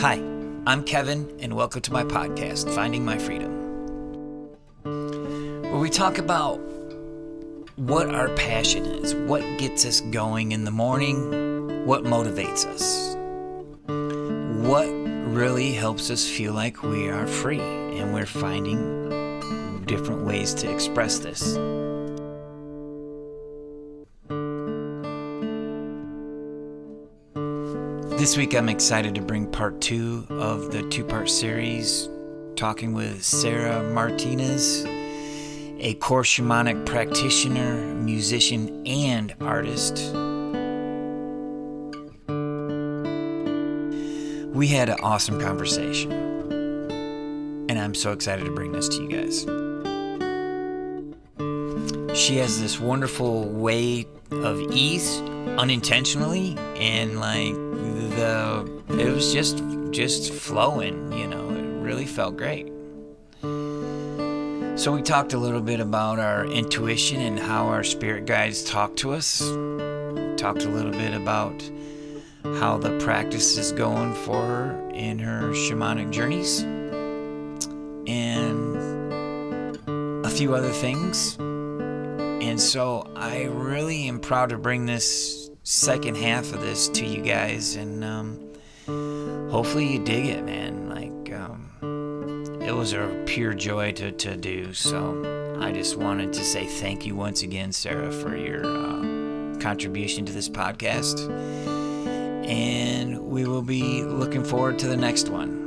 Hi, I'm Kevin, and welcome to my podcast, Finding My Freedom, where we talk about what our passion is, what gets us going in the morning, what motivates us, what really helps us feel like we are free, and we're finding different ways to express this. This week I'm excited to bring part 2 of the 2-part series, talking with Sarah Martinus, a Core-Shamanic practitioner, musician, and artist. We had an awesome conversation, and I'm so excited to bring this to you guys. She has this wonderful way of ease, unintentionally, and it was just flowing, it really felt great. So we talked a little bit about our intuition and how our spirit guides talk to us. Talked a little bit about how the practice is going for her in her shamanic journeys, and a few other things. And so I really am proud to bring this second half of this to you guys, and hopefully you dig it, man. It was a pure joy to do. So I just wanted to say thank you once again, Sarah, for your contribution to this podcast, and we will be looking forward to the next one.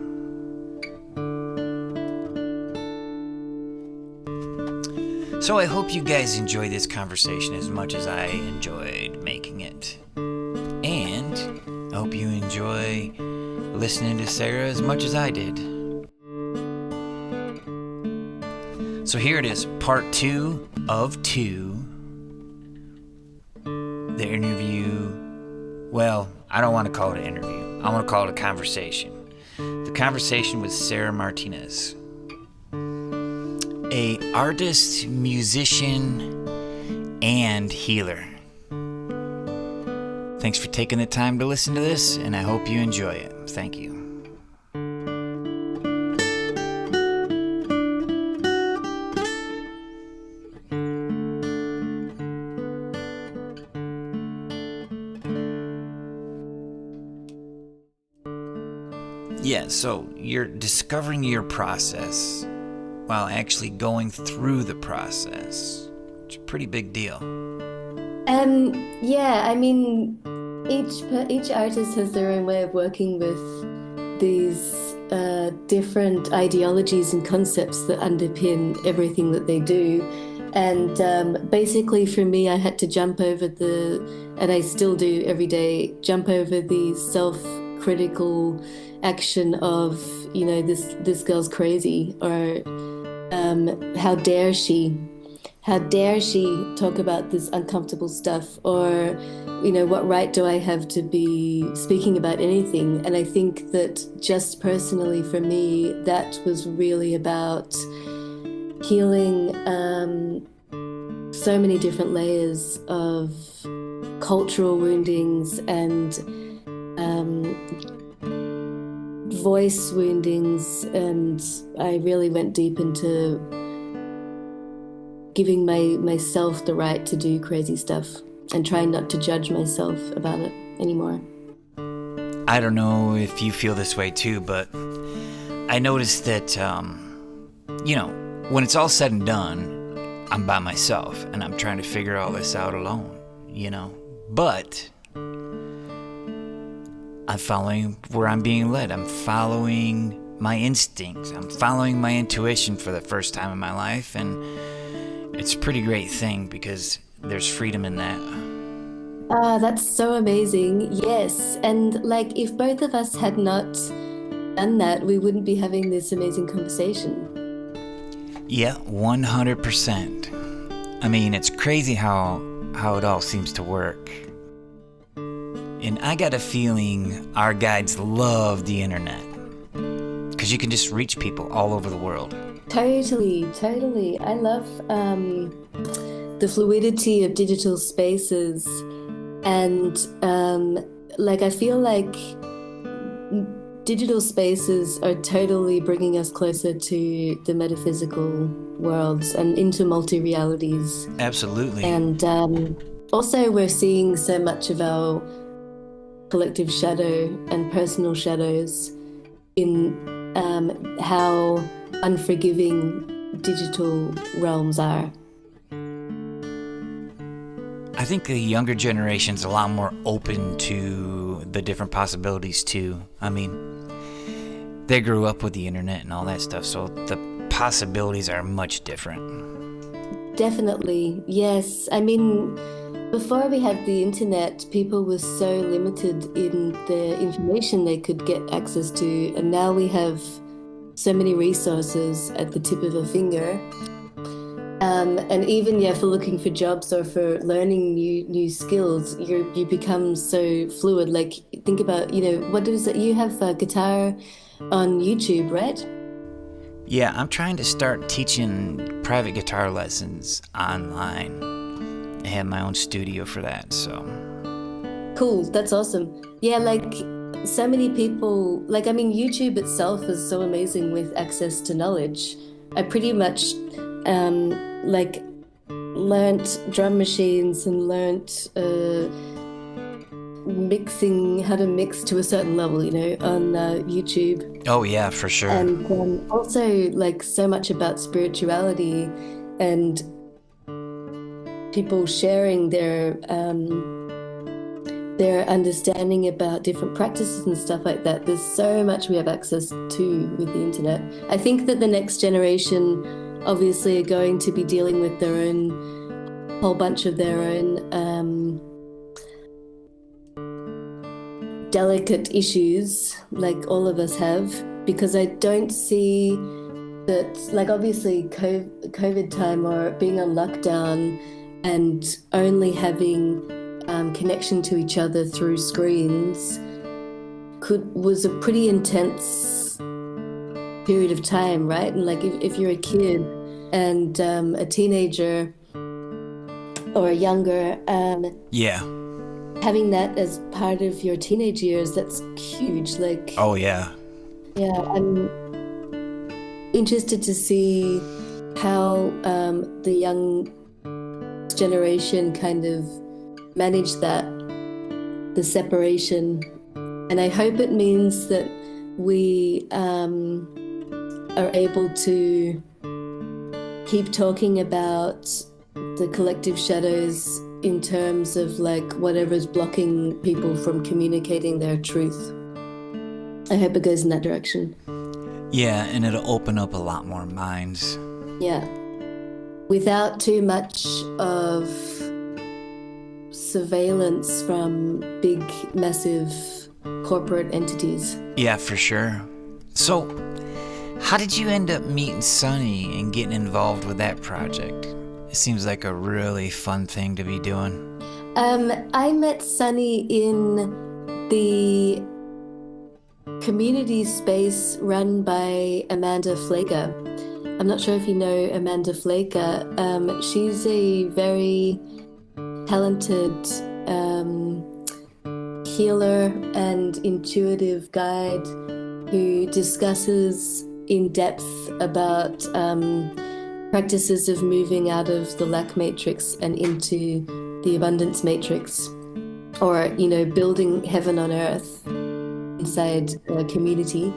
So I hope you guys enjoy this conversation as much as I enjoyed making it. And I hope you enjoy listening to Sarah as much as I did. So here it is, part 2 of 2. The interview, well, I don't want to call it an interview. I want to call it a conversation. The conversation with Sarah Martinus, a artist, musician, and healer. Thanks for taking the time to listen to this, and I hope you enjoy it. Thank you. Yeah, so you're discovering your process while actually going through the process. It's a pretty big deal. Each artist has their own way of working with these different ideologies and concepts that underpin everything that they do. And basically for me, I had to jump over and I still do every day, jump over the self-critical action of, this girl's crazy, or how dare she talk about this uncomfortable stuff, or what right do I have to be speaking about anything? And I think that just personally for me, that was really about healing so many different layers of cultural woundings and voice woundings, and I really went deep into giving myself the right to do crazy stuff and trying not to judge myself about it anymore. I don't know if you feel this way too, but I noticed that, when it's all said and done, I'm by myself and I'm trying to figure all this out alone, but I'm following where I'm being led. I'm following my instincts. I'm following my intuition for the first time in my life, and it's a pretty great thing because there's freedom in that. That's so amazing. Yes. And if both of us had not done that, we wouldn't be having this amazing conversation. Yeah, 100%. I mean, it's crazy how it all seems to work. And I got a feeling our guides love the internet, because you can just reach people all over the world. Totally. I love the fluidity of digital spaces, and I feel like digital spaces are totally bringing us closer to the metaphysical worlds and into multi-realities. Absolutely. And also we're seeing so much of our collective shadow and personal shadows in how unforgiving digital realms are. I think the younger generation's a lot more open to the different possibilities too. I mean, they grew up with the internet and all that stuff, so the possibilities are much different. Definitely, yes. I mean, before we had the internet, people were so limited in the information they could get access to, and now we have so many resources at the tip of a finger. And even for looking for jobs or for learning new skills, you become so fluid. Like, think about, what is it? You have a guitar on YouTube, right? Yeah, I'm trying to start teaching private guitar lessons online. I have my own studio for that, so. Cool, that's awesome. Yeah, like so many people, YouTube itself is so amazing with access to knowledge. I pretty much learnt drum machines and learnt how to mix to a certain level, on YouTube. Oh yeah, for sure. And also so much about spirituality and people sharing their understanding about different practices and stuff like that. There's so much we have access to with the internet. I think that the next generation obviously are going to be dealing with their own whole bunch of their own delicate issues, like all of us have, because I don't see that, obviously COVID time or being on lockdown and only having connection to each other through screens was a pretty intense period of time, right? And if you're a kid and a teenager or younger, having that as part of your teenage years, that's huge. Oh yeah. Yeah, I'm interested to see how the young generation kind of manage that, the separation. And I hope it means that we are able to keep talking about the collective shadows in terms of whatever's blocking people from communicating their truth. I hope it goes in that direction. Yeah, and it'll open up a lot more minds. Yeah. Without too much of surveillance from big, massive corporate entities. Yeah, for sure. So, how did you end up meeting Sunny and getting involved with that project? It seems like a really fun thing to be doing. I met Sunny in the community space run by Amanda Flaker. I'm not sure if you know Amanda Flaker. She's a very talented healer and intuitive guide who discusses in depth about practices of moving out of the lack matrix and into the abundance matrix, or building heaven on earth inside a community.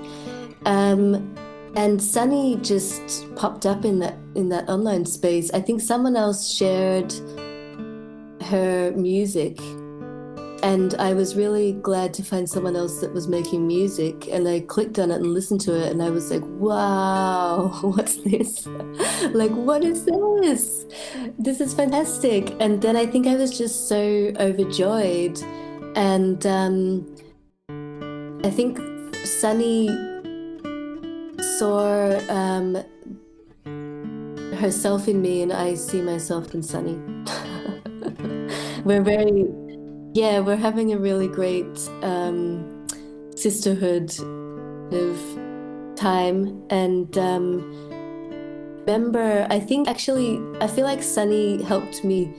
And Sunny just popped up in that online space. I think someone else shared her music, and I was really glad to find someone else that was making music, and I clicked on it and listened to it, and I was like, wow, what's this? What is this? This is fantastic. And then I think I was just so overjoyed, and I think Sunny saw herself in me, and I see myself in Sunny. We're having a really great sisterhood of time. And remember, I feel like Sunny helped me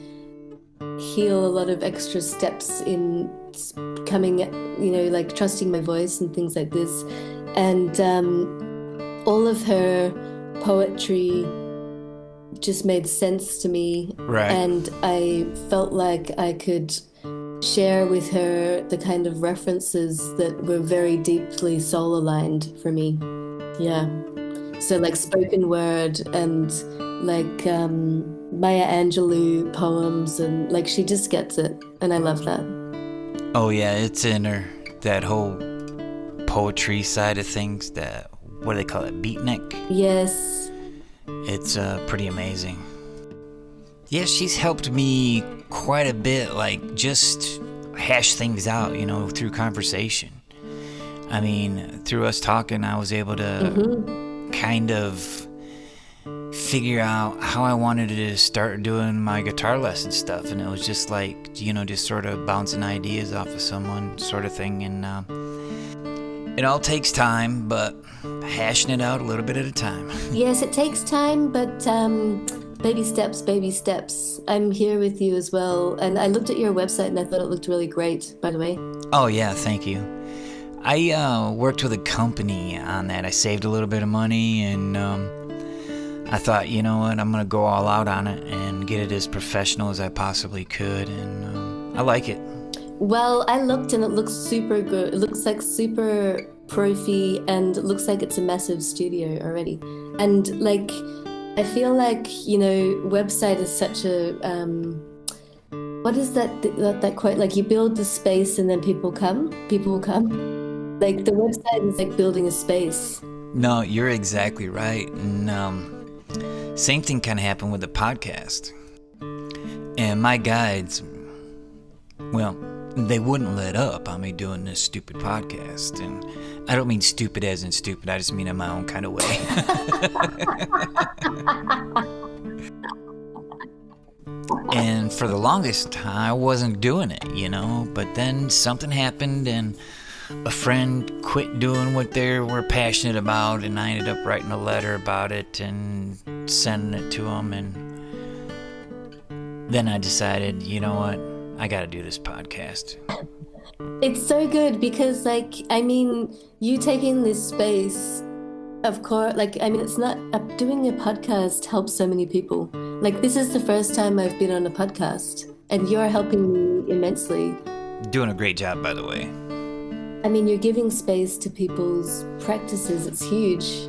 heal a lot of extra steps in coming, like trusting my voice and things like this. And all of her poetry just made sense to me. Right. And I felt like I could share with her the kind of references that were very deeply soul aligned for me. Yeah. So like spoken word and like Maya Angelou poems, and like she just gets it, and I love that. Oh yeah, it's in her, that whole poetry side of things, that, what do they call it, beatnik? Yes. It's pretty amazing. Yeah, she's helped me quite a bit, like just hash things out, through conversation. I mean, through us talking, I was able to kind of figure out how I wanted to start doing my guitar lesson stuff, and it was just like, just sort of bouncing ideas off of someone sort of thing, and it all takes time, but hashing it out a little bit at a time. Yes, it takes time, but baby steps, baby steps. I'm here with you as well, and I looked at your website and I thought it looked really great, by the way. Oh yeah, thank you. I worked with a company on that. I saved a little bit of money, and I thought, you know what, I'm going to go all out on it and get it as professional as I possibly could, and I like it. Well, I looked and it looks super good. It looks like super profi, and it looks like it's a massive studio already. And like, I feel like, website is such a, what is that quote? Like, you build the space and then people will come. Like, the website is like building a space. No, you're exactly right. And same thing kind of happened with the podcast. And my guides, well, they wouldn't let up on me doing this stupid podcast. And I don't mean stupid as in stupid. I just mean in my own kind of way. And for the longest time, I wasn't doing it, But then something happened, and a friend quit doing what they were passionate about, and I ended up writing a letter about it and sending it to them. And then I decided, you know what? I got to do this podcast. It's so good because, you taking this space, of course, it's not, doing a podcast helps so many people. Like, this is the first time I've been on a podcast, and you're helping me immensely. Doing a great job, by the way. You're giving space to people's practices. It's huge.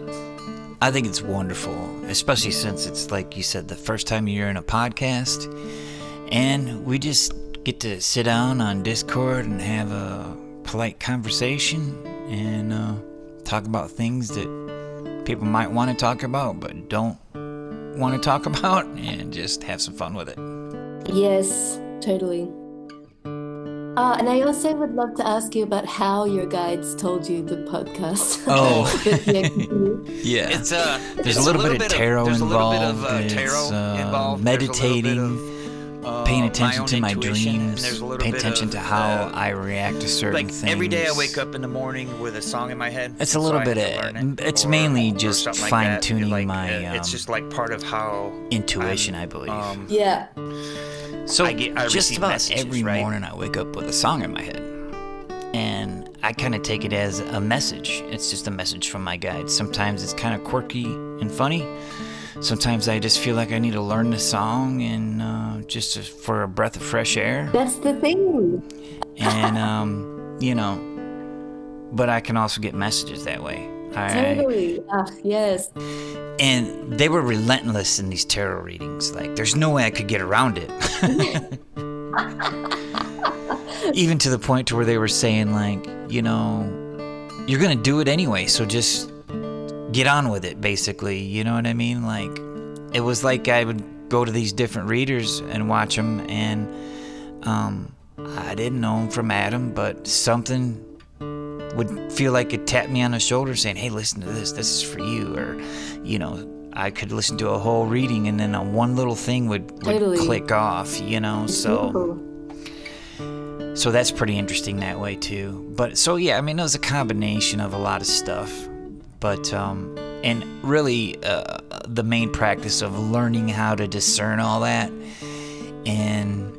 I think it's wonderful, especially since it's, like you said, the first time you're in a podcast, and we just get to sit down on Discord and have a polite conversation and talk about things that people might want to talk about but don't want to talk about, and just have some fun with it. Yes, totally. And I also would love to ask you about how your guides told you the podcast. Oh, yeah. There's a little bit of tarot involved. Meditating, paying attention to my dreams, paying attention to how I react to certain things. Every day I wake up in the morning with a song in my head. It's a little bit of, it's mainly just fine-tuning my it's just like part of how intuition, I believe. Yeah. So I just about every morning I wake up with a song in my head, and I kind of take it as a message. It's just a message from my guides. Sometimes it's kind of quirky and funny. Sometimes I just feel like I need to learn the song, and for a breath of fresh air. That's the thing. And but I can also get messages that way. Totally. Yes. And they were relentless in these tarot readings. Like, there's no way I could get around it. Even to the point to where they were saying, like, you're going to do it anyway, so just get on with it, basically. You know what I mean? Like, it was like I would go to these different readers and watch them, and I didn't know them from Adam, but something would feel like it tapped me on the shoulder saying, hey, listen to this is for you. Or, I could listen to a whole reading, and then one little thing would totally click off, so beautiful. So that's pretty interesting that way too. But so yeah, it was a combination of a lot of stuff, but and really the main practice of learning how to discern all that, and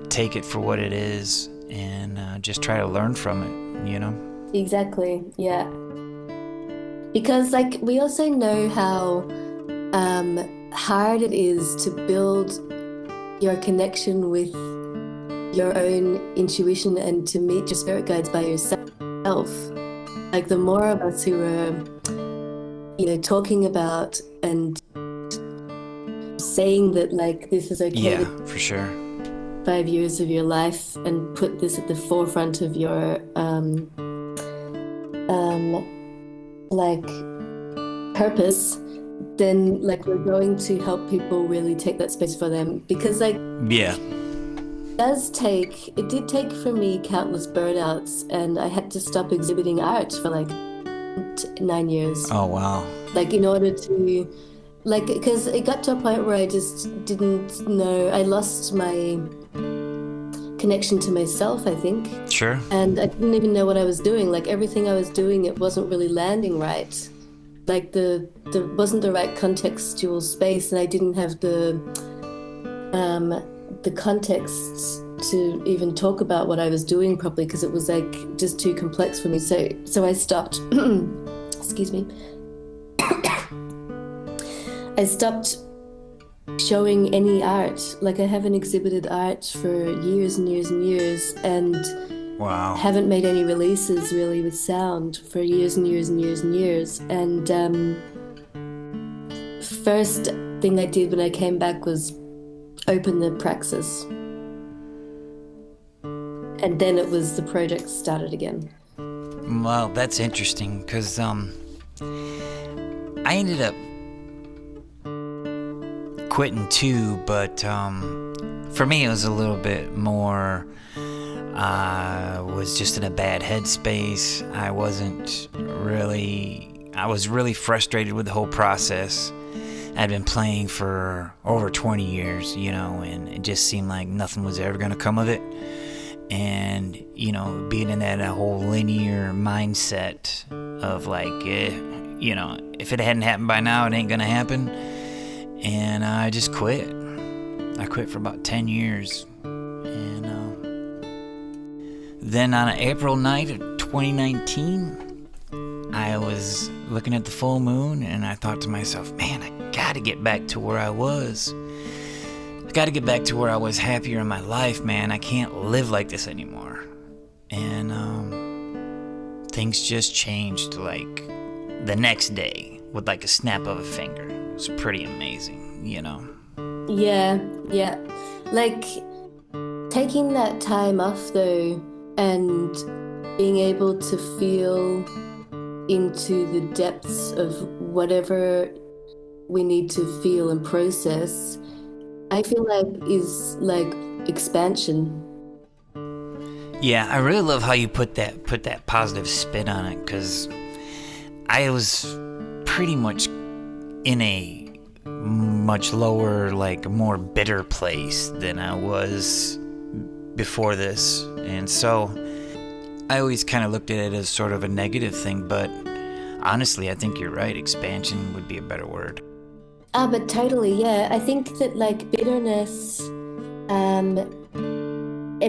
take it for what it is and just try to learn from it. Exactly, yeah. Because like we also know how hard it is to build your connection with your own intuition and to meet your spirit guides by yourself. Like the more of us who are, talking about and saying that like this is okay. Yeah, for sure. 5 years of your life and put this at the forefront of your like purpose, then like we're going to help people really take that space for them, because like Yeah. it did take for me countless burnouts, and I had to stop exhibiting art for like 9 years. Oh wow. Like in order to like, because it got to a point where I just didn't know, I lost my connection to myself, I think. Sure. And I didn't even know what I was doing. Like everything I was doing, it wasn't really landing right. Like the wasn't the right contextual space, and I didn't have the context to even talk about what I was doing properly, because it was like just too complex for me. So I stopped. Excuse me. I stopped showing any art. Like I haven't exhibited art for years and years and years, and wow. haven't made any releases really with sound for years and years and years and years. And first thing I did when I came back was open the praxis, and then it was the project started again. Well, that's interesting because I ended up quitting too, but for me it was a little bit more. I was just in a bad headspace. I was really frustrated with the whole process. I'd been playing for over 20 years, and it just seemed like nothing was ever going to come of it. And, being in that whole linear mindset of like, if it hadn't happened by now, it ain't going to happen. And I just quit. I quit for about 10 years. And then on an April night of 2019, I was looking at the full moon and I thought to myself, man, I gotta get back to where I was. I gotta get back to where I was happier in my life, man. I can't live like this anymore. And things just changed like the next day with like a snap of a finger. It was pretty amazing, Yeah. Like taking that time off though, and being able to feel into the depths of whatever we need to feel and process, I feel like is like expansion. Yeah, I really love how you put that positive spin on it, because I was pretty much in a much lower, like more bitter place than I was before this. And so I always kind of looked at it as sort of a negative thing, but honestly, I think you're right. Expansion would be a better word. But totally, yeah. I think that like bitterness, I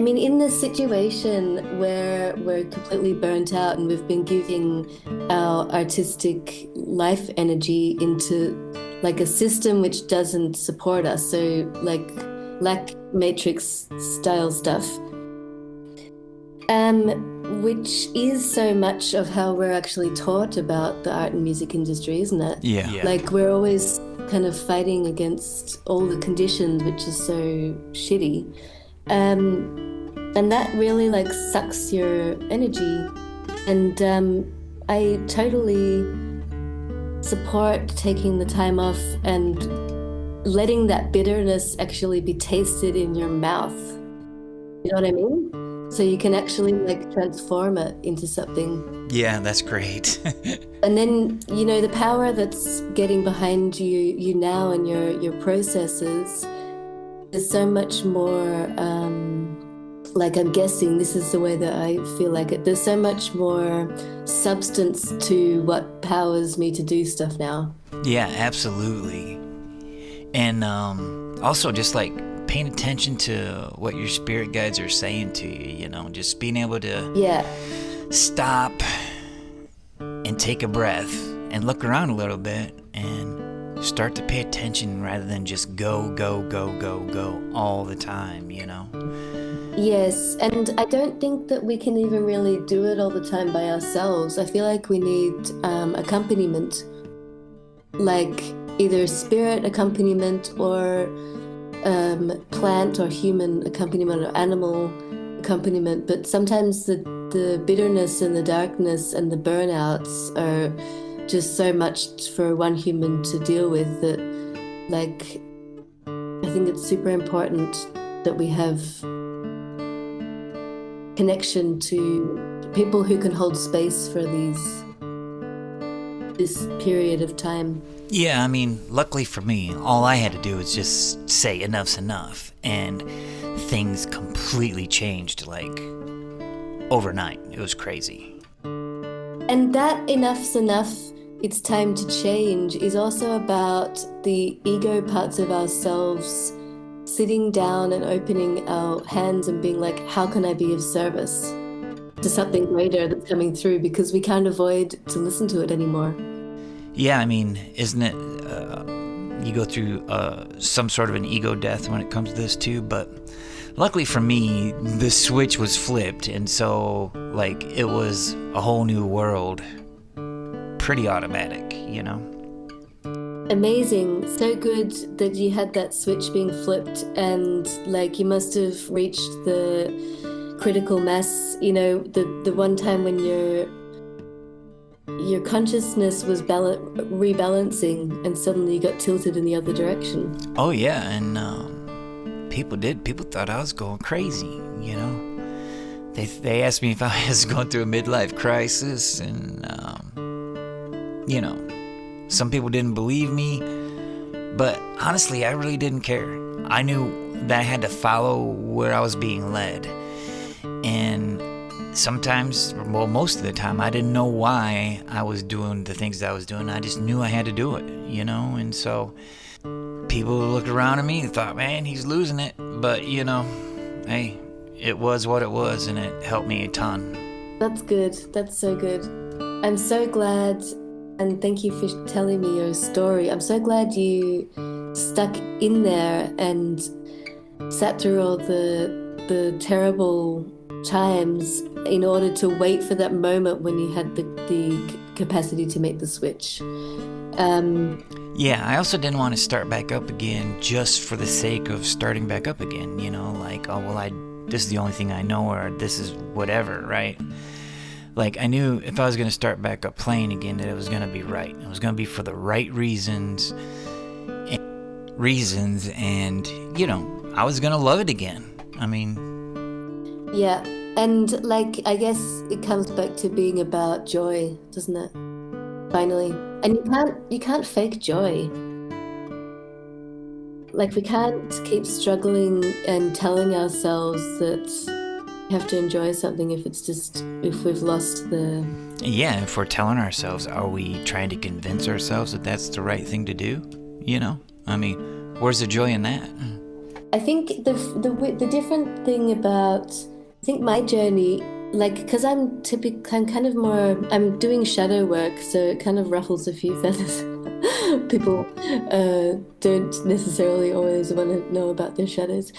mean, in this situation where we're completely burnt out and we've been giving our artistic life energy into like a system which doesn't support us, so like matrix style stuff, which is so much of how we're actually taught about the art and music industry, isn't it? Yeah. Like we're always kind of fighting against all the conditions, which is so shitty. And that really like sucks your energy. And I totally support taking the time off and letting that bitterness actually be tasted in your mouth. You know what I mean? So you can actually like transform it into something. Yeah, that's great. And then, the power that's getting behind you now and your processes is so much more, like I'm guessing this is the way that I feel like it. There's so much more substance to what powers me to do stuff now. Yeah, absolutely. And also just like paying attention to what your spirit guides are saying to you, just being able to stop and take a breath and look around a little bit and start to pay attention rather than just go all the time, Yes, and I don't think that we can even really do it all the time by ourselves. I feel like we need accompaniment, like either spirit accompaniment or plant or human accompaniment or animal accompaniment. But sometimes the bitterness and the darkness and the burnouts are just so much for one human to deal with that, like, I think it's super important that we have connection to people who can hold space for this period of time. Yeah, I mean, luckily for me, all I had to do was just say enough's enough, and things completely changed, like, overnight. It was crazy. And that enough's enough, it's time to change, is also about the ego parts of ourselves sitting down and opening our hands and being like, how can I be of service to something greater that's coming through, because we can't avoid to listen to it anymore. Yeah, I mean, isn't it, you go through some sort of an ego death when it comes to this too, but luckily for me, the switch was flipped, and so, like, it was a whole new world, pretty automatic, Amazing. So good that you had that switch being flipped, and like you must have reached the critical mass, the one time when your consciousness was rebalancing and suddenly you got tilted in the other direction. Oh yeah, and people thought I was going crazy, They asked me if I was going through a midlife crisis, and some people didn't believe me, but honestly, I really didn't care. I knew that I had to follow where I was being led. And sometimes, well, most of the time, I didn't know why I was doing the things that I was doing. I just knew I had to do it, And so people looked around at me and thought, man, he's losing it. But, hey, it was what it was, and it helped me a ton. That's good. That's so good. I'm so glad. And thank you for telling me your story. I'm so glad you stuck in there and sat through all the terrible times in order to wait for that moment when you had the capacity to make the switch. Yeah, I also didn't want to start back up again just for the sake of starting back up again, like, oh, well, this is the only thing I know, or this is whatever, right? Like, I knew if I was going to start back up playing again that it was going to be right. It was going to be for the right reasons, and, I was going to love it again. I mean... Yeah, and, like, I guess it comes back to being about joy, doesn't it? Finally. And you can't fake joy. Like, we can't keep struggling and telling ourselves that... have to enjoy something if we've lost the... Yeah, if we're telling ourselves, are we trying to convince ourselves that that's the right thing to do? I mean, where's the joy in that? I think the different thing about, I think my journey, like, because I'm kind of more, I'm doing shadow work, so it kind of ruffles a few feathers. People don't necessarily always want to know about their shadows.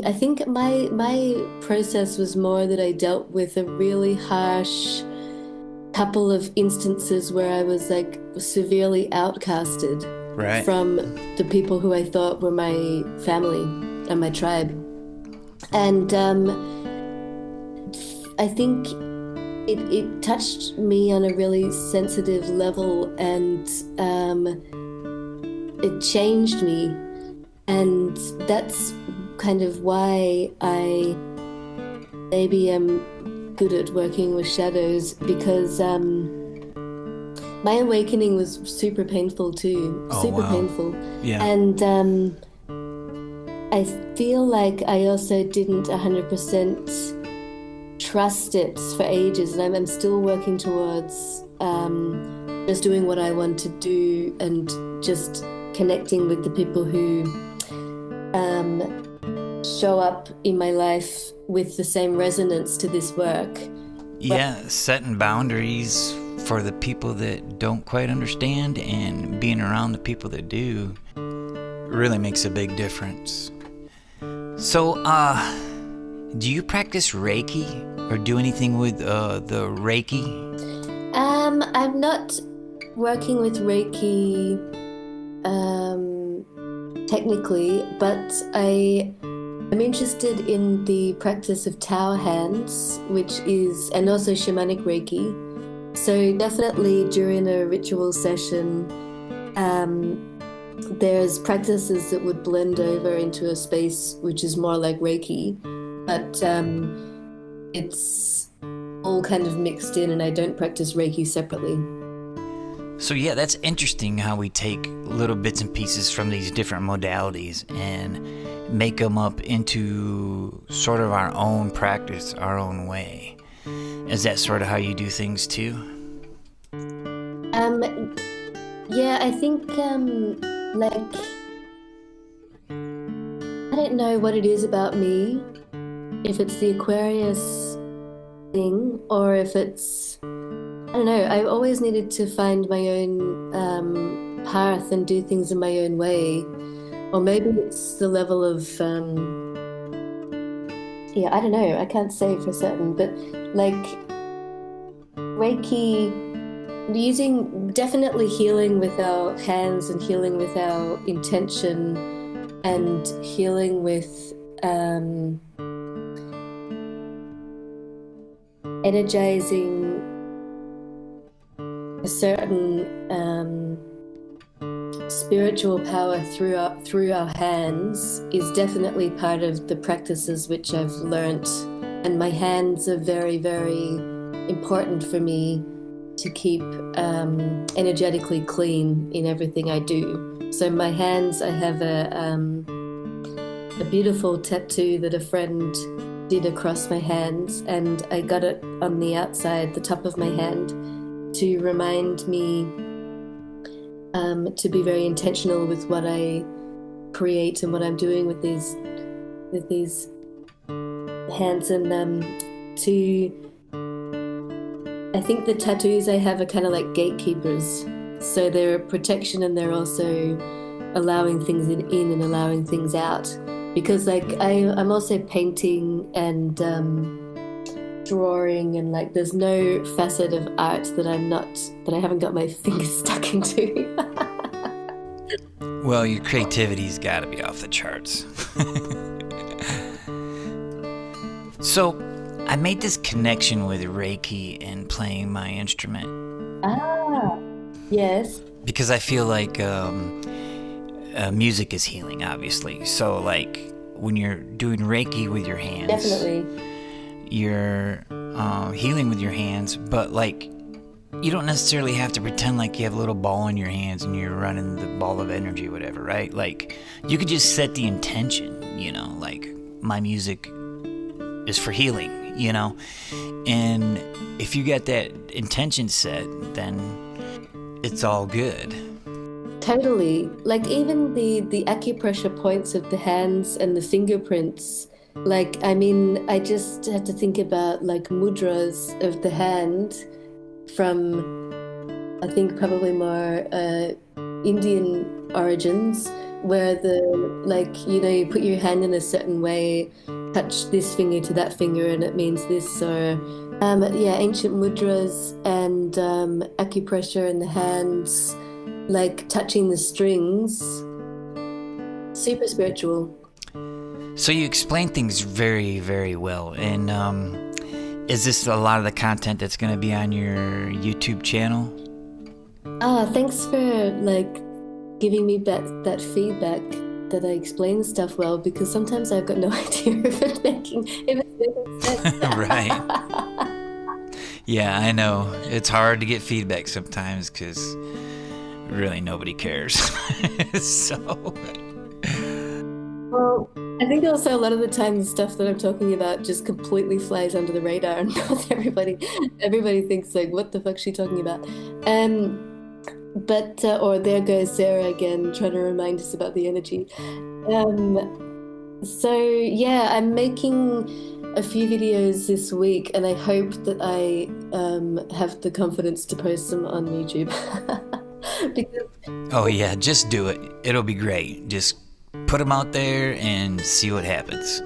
I think my process was more that I dealt with a really harsh couple of instances where I was like severely outcasted from the people who I thought were my family and my tribe. And I think it touched me on a really sensitive level, and it changed me, and that's kind of why I maybe am good at working with shadows, because my awakening was super painful too. Painful. Yeah. And I feel like I also didn't 100% trust it for ages, and I'm still working towards just doing what I want to do and just connecting with the people who show up in my life with the same resonance to this work. Yeah, setting boundaries for the people that don't quite understand and being around the people that do really makes a big difference. So, do you practice Reiki or do anything with the Reiki? I'm not working with Reiki technically, but I'm interested in the practice of tower hands, and also shamanic Reiki. So definitely during a ritual session, there's practices that would blend over into a space which is more like Reiki, but it's all kind of mixed in, and I don't practice Reiki separately. So yeah, that's interesting how we take little bits and pieces from these different modalities and make them up into sort of our own practice, our own way. Is that sort of how you do things too? Yeah, I think I don't know what it is about me, if it's the Aquarius thing or if it's, I don't know, I've always needed to find my own path and do things in my own way. Or maybe it's the level of, I don't know, I can't say for certain, but like Reiki, definitely healing with our hands and healing with our intention and healing with energizing a certain spiritual power through our hands is definitely part of the practices which I've learnt, and my hands are very, very important for me to keep energetically clean in everything I do. So my hands, I have a beautiful tattoo that a friend did across my hands, and I got it on the outside, the top of my hand, to remind me to be very intentional with what I create and what I'm doing with these hands, and I think the tattoos I have are kind of like gatekeepers. So they're protection, and they're also allowing things in and allowing things out. Because like I'm also painting and drawing, and like there's no facet of art that I haven't got my fingers stuck into. Well, your creativity's got to be off the charts. So, I made this connection with Reiki and playing my instrument. Ah, yes. Because I feel like music is healing, obviously. So, like, when you're doing Reiki with your hands, definitely, you're healing with your hands, but like, you don't necessarily have to pretend like you have a little ball in your hands and you're running the ball of energy, whatever, right? Like, you could just set the intention, like, my music is for healing, and if you got that intention set, then it's all good. Totally. Like even the acupressure points of the hands and the fingerprints, like, I mean, I just had to think about like mudras of the hand from, I think, probably more Indian origins, where you put your hand in a certain way, touch this finger to that finger, and it means this, or ancient mudras and acupressure in the hands, like touching the strings, super spiritual. So you explain things very, very well, and is this a lot of the content that's going to be on your YouTube channel? Thanks for giving me that feedback that I explain stuff well, because sometimes I've got no idea if it's making sense. Right. Yeah, I know. It's hard to get feedback sometimes because really nobody cares. So. Well, I think also a lot of the time the stuff that I'm talking about just completely flies under the radar, and everybody thinks like, what the fuck's she talking about? But or there goes Sarah again, trying to remind us about the energy. So yeah, I'm making a few videos this week, and I hope that I have the confidence to post them on YouTube. Because Oh yeah, just do it. It'll be great. Just put them out there and see what happens.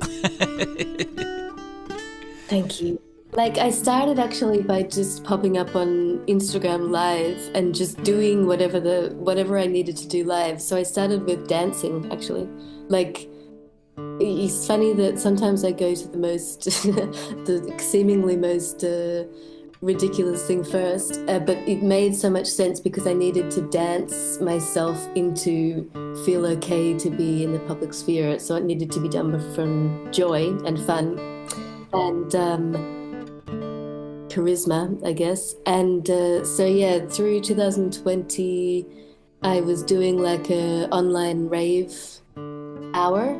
thank you. Like I started actually by just popping up on Instagram Live and just doing whatever I needed to do live. So I started with dancing actually. Like it's funny that sometimes I go to the most, the seemingly most ridiculous thing first, but it made so much sense because I needed to dance myself into feel okay to be in the public sphere. So it needed to be done from joy and fun and charisma, I guess. And so yeah, through 2020, I was doing like a online rave hour.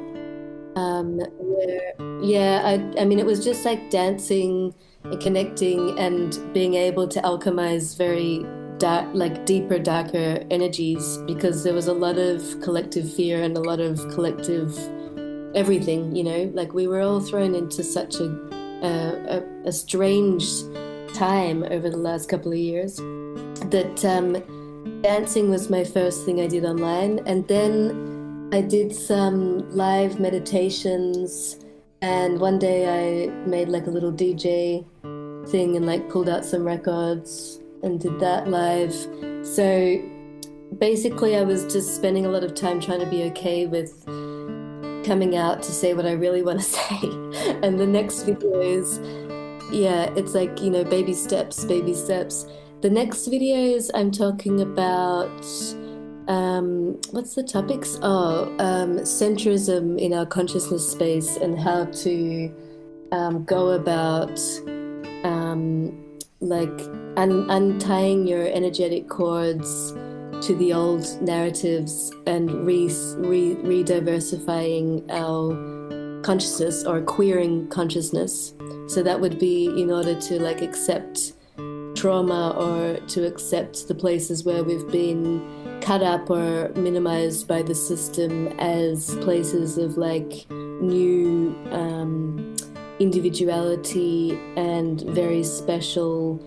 Where, yeah, I mean, it was just like dancing and connecting and being able to alchemize very dark, like deeper, darker energies because there was a lot of collective fear and a lot of collective everything, you know, like we were all thrown into such a strange time over the last couple of years that dancing was my first thing I did online. And then I did some live meditations, and one day I made like a little DJ thing and like pulled out some records and did that live. So basically I was just spending a lot of time trying to be okay with coming out to say what I really want to say. And the next videos, yeah, it's like, you know, baby steps, baby steps. The next videos I'm talking about what's the topics? Centrism in our consciousness space and how to go about like untying your energetic cords to the old narratives and re-diversifying our consciousness or queering consciousness. So that would be in order to like accept trauma or to accept the places where we've been cut up or minimized by the system as places of like new individuality and very special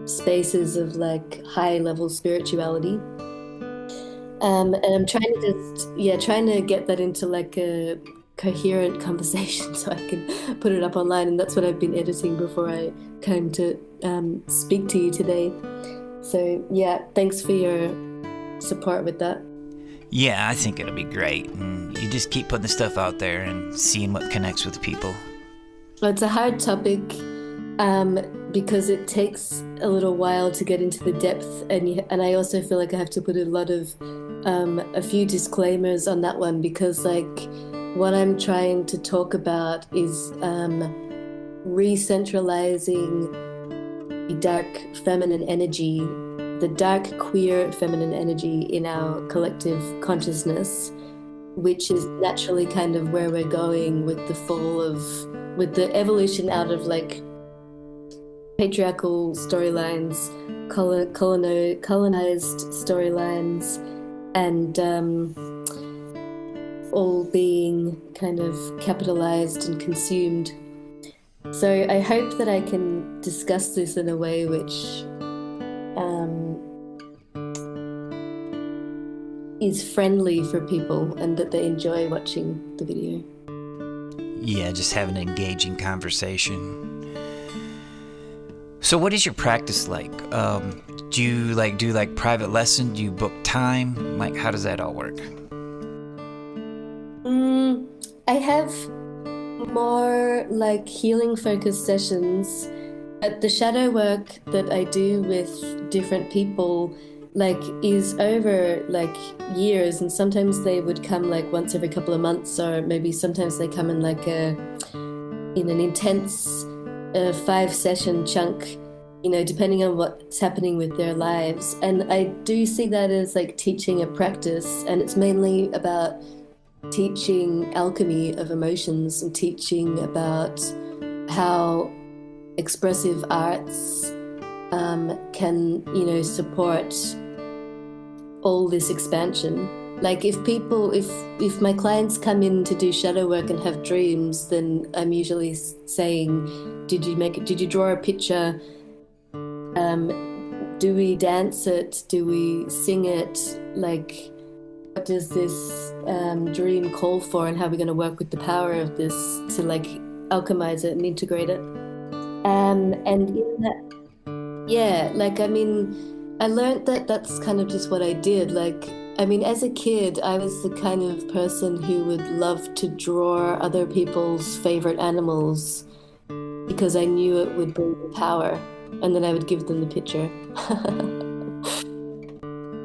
spaces of like high level spirituality. And I'm trying to get that into like a coherent conversation so I can put it up online, and that's what I've been editing before I came to speak to you today. So yeah, thanks for your support with that. Yeah, I think it'll be great. And you just keep putting the stuff out there and seeing what connects with people. Well, it's a hard topic because it takes a little while to get into the depth, and I also feel like I have to put a few disclaimers on that one because like what I'm trying to talk about is re-centralizing the dark feminine energy, the dark queer feminine energy in our collective consciousness, which is naturally kind of where we're going with the evolution out of like patriarchal storylines, colonized storylines, and all being kind of capitalized and consumed. So I hope that I can discuss this in a way which is friendly for people and that they enjoy watching the video. Yeah, just have an engaging conversation. So what is your practice like? Do you like do like private lesson? Do you book time? Like how does that all work? I have more like healing focused sessions, but the shadow work that I do with different people like is over like years, and sometimes they would come like once every couple of months, or maybe sometimes they come in like in an intense 5-session chunk, you know, depending on what's happening with their lives. And I do see that as like teaching a practice, and it's mainly about teaching alchemy of emotions and teaching about how expressive arts can, support all this expansion. Like if my clients come in to do shadow work and have dreams, then I'm usually saying, did you draw a picture? Do we dance it? Do we sing it? Like, what does this dream call for, and how are we going to work with the power of this to like alchemize it and integrate it? And in that, yeah, like, I mean, I learned that that's kind of just what I did. Like, I mean, as a kid, I was the kind of person who would love to draw other people's favorite animals because I knew it would bring them power, and then I would give them the picture.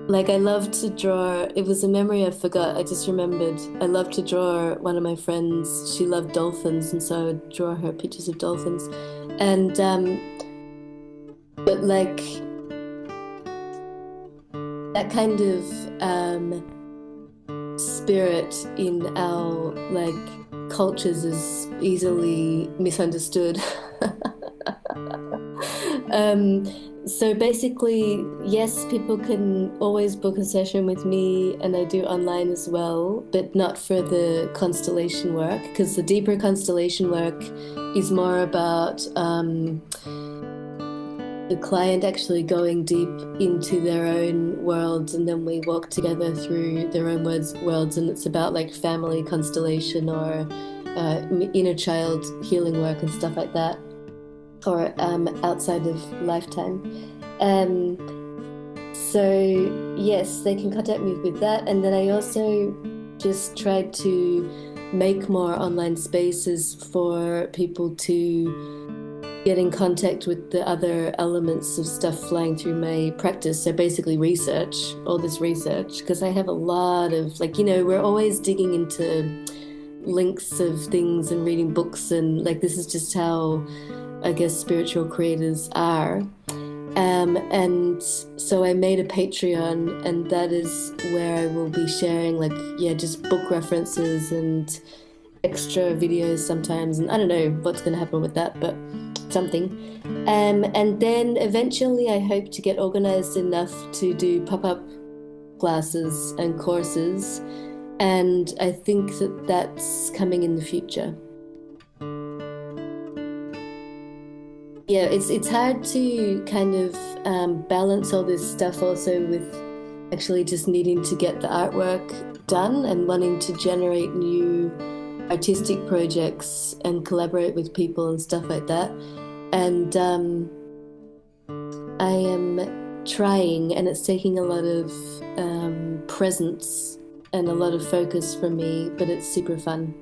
Like, I loved to draw. It was a memory I forgot. I just remembered. I loved to draw one of my friends. She loved dolphins, and so I would draw her pictures of dolphins. And, but like, that kind of spirit in our like cultures is easily misunderstood. So basically, yes, people can always book a session with me, and I do online as well, but not for the constellation work, because the deeper constellation work is more about the client actually going deep into their own worlds, and then we walk together through their own worlds, and it's about like family constellation or inner child healing work and stuff like that, or outside of lifetime. So yes, they can contact me with that, and then I also just tried to make more online spaces for people to get in contact with the other elements of stuff flying through my practice. So basically research, all this research, because I have a lot of, like, we're always digging into links of things and reading books, and like this is just how I guess spiritual creators are. And so I made a Patreon, and that is where I will be sharing just book references and extra videos sometimes, and I don't know what's going to happen with that, but something. And then eventually I hope to get organized enough to do pop-up classes and courses, and I think that that's coming in the future. Yeah, it's hard to kind of balance all this stuff also with actually just needing to get the artwork done and wanting to generate new artistic projects and collaborate with people and stuff like that. And I am trying, and it's taking a lot of presence and a lot of focus from me, but it's super fun.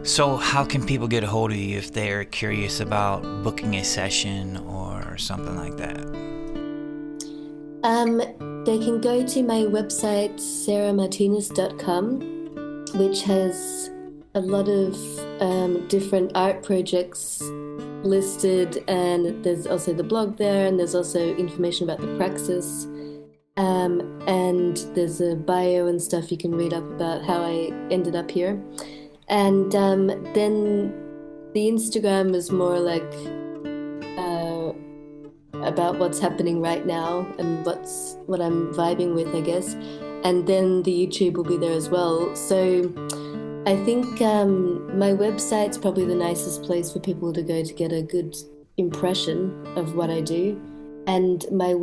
So how can people get a hold of you if they're curious about booking a session or something like that? They can go to my website, sarahmartinus.com, which has a lot of different art projects listed, and there's also the blog there, and there's also information about the praxis, and there's a bio and stuff you can read up about how I ended up here. And then the Instagram is more like about what's happening right now and what I'm vibing with, I guess. And then the YouTube will be there as well. So I think my website's probably the nicest place for people to go to get a good impression of what I do. And my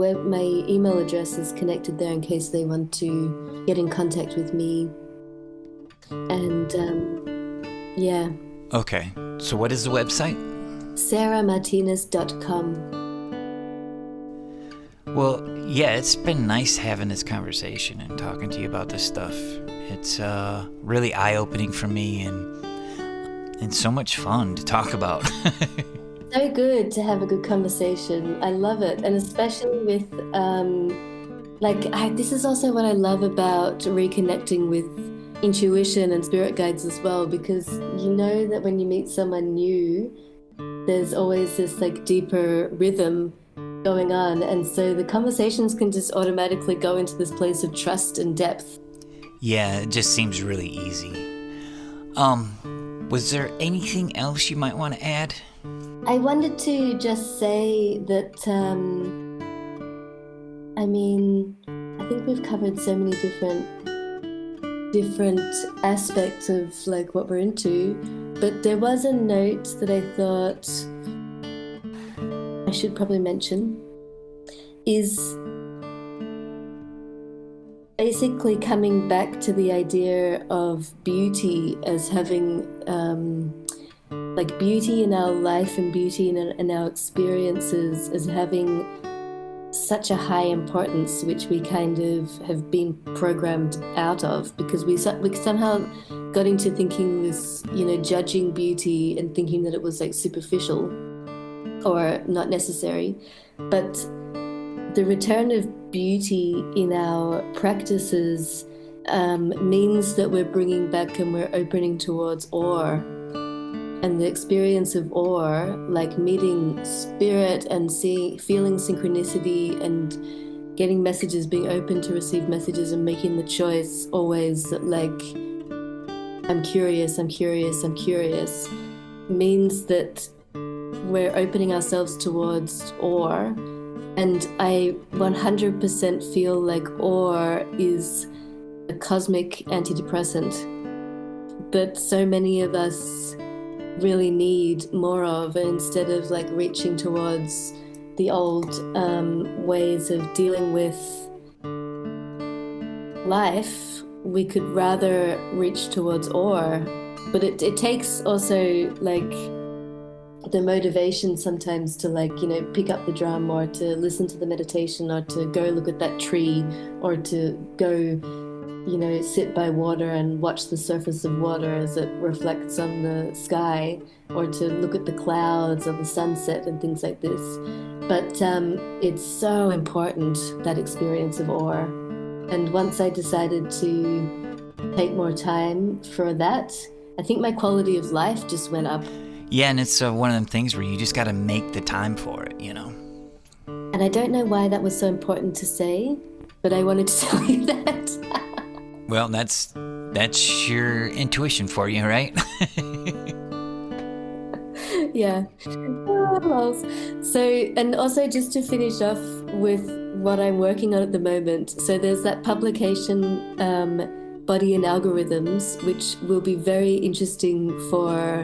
email address is connected there in case they want to get in contact with me. And yeah. Okay. So what is the website? sarahmartinus.com. Well, yeah, it's been nice having this conversation and talking to you about this stuff. It's really eye-opening for me and so much fun to talk about. So good to have a good conversation. I love it. And especially with, this is also what I love about reconnecting with intuition and spirit guides as well, because you know that when you meet someone new, there's always this deeper rhythm going on, and so the conversations can just automatically go into this place of trust and depth. Yeah, it just seems really easy. Was there anything else you might want to add? I wanted to just say that, I think we've covered so many different aspects of like what we're into, but there was a note that I thought I should probably mention, is basically coming back to the idea of beauty as having like beauty in our life and beauty in our experiences as having such a high importance, which we kind of have been programmed out of, because we somehow got into thinking this, judging beauty and thinking that it was like superficial or not necessary. But the return of beauty in our practices means that we're bringing back and we're opening towards awe. And the experience of awe, like meeting spirit and feeling synchronicity and getting messages, being open to receive messages and making the choice always that like, I'm curious, means that we're opening ourselves towards awe. And I 100% feel like awe is a cosmic antidepressant that so many of us really need more of, and instead of like reaching towards the old ways of dealing with life, we could rather reach towards awe. But it takes also like the motivation sometimes to like, pick up the drum or to listen to the meditation or to go look at that tree or to go sit by water and watch the surface of water as it reflects on the sky, or to look at the clouds or the sunset and things like this. But it's so important, that experience of awe. And once I decided to take more time for that, I think my quality of life just went up. Yeah, and it's one of them things where you just got to make the time for it, And I don't know why that was so important to say, but I wanted to tell you that. Well, that's your intuition for you, right? Yeah. So, and also just to finish off with what I'm working on at the moment. So there's that publication, Body and Algorithms, which will be very interesting for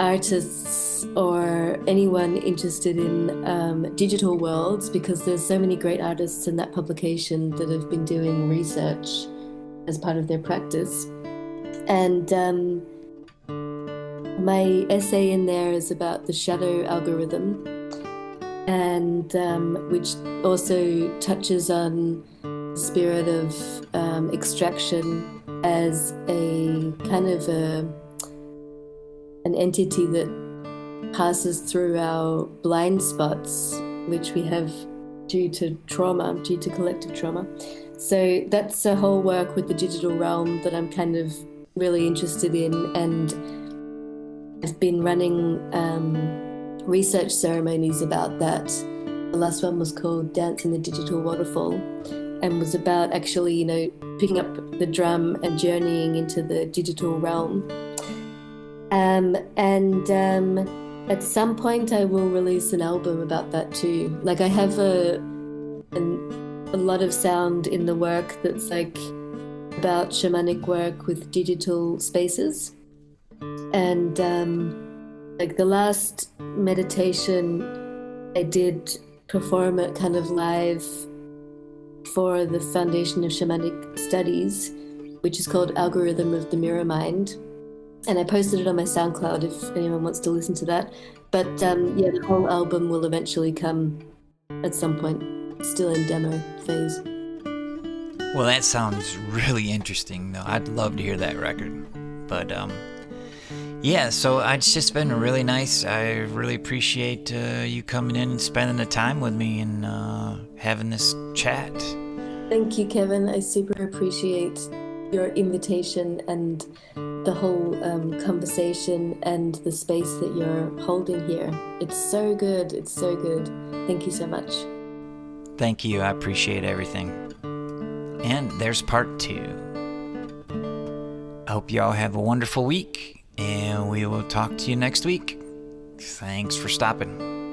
artists or anyone interested in digital worlds, because there's so many great artists in that publication that have been doing research as part of their practice. And my essay in there is about the shadow algorithm, and which also touches on the spirit of extraction as a kind of an entity that passes through our blind spots, which we have due to collective trauma. So that's a whole work with the digital realm that I'm kind of really interested in, and I've been running research ceremonies about that. The last one was called Dance in the Digital Waterfall, and was about actually, picking up the drum and journeying into the digital realm. And at some point I will release an album about that too. Like I have a lot of sound in the work that's like about shamanic work with digital spaces. And like the last meditation I did perform it kind of live for the Foundation of Shamanic Studies, which is called Algorithm of the Mirror Mind. And I posted it on my SoundCloud if anyone wants to listen to that. But yeah, the whole album will eventually come at some point. It's still in demo phase. Well, that sounds really interesting, though. I'd love to hear that record. But yeah, so it's just been really nice. I really appreciate you coming in and spending the time with me and having this chat. Thank you, Kevin. I super appreciate your invitation and the whole conversation and the space that you're holding here. It's so good. It's so good. Thank you so much. Thank you. I appreciate everything. And there's part 2. I hope you all have a wonderful week, and we will talk to you next week. Thanks for stopping.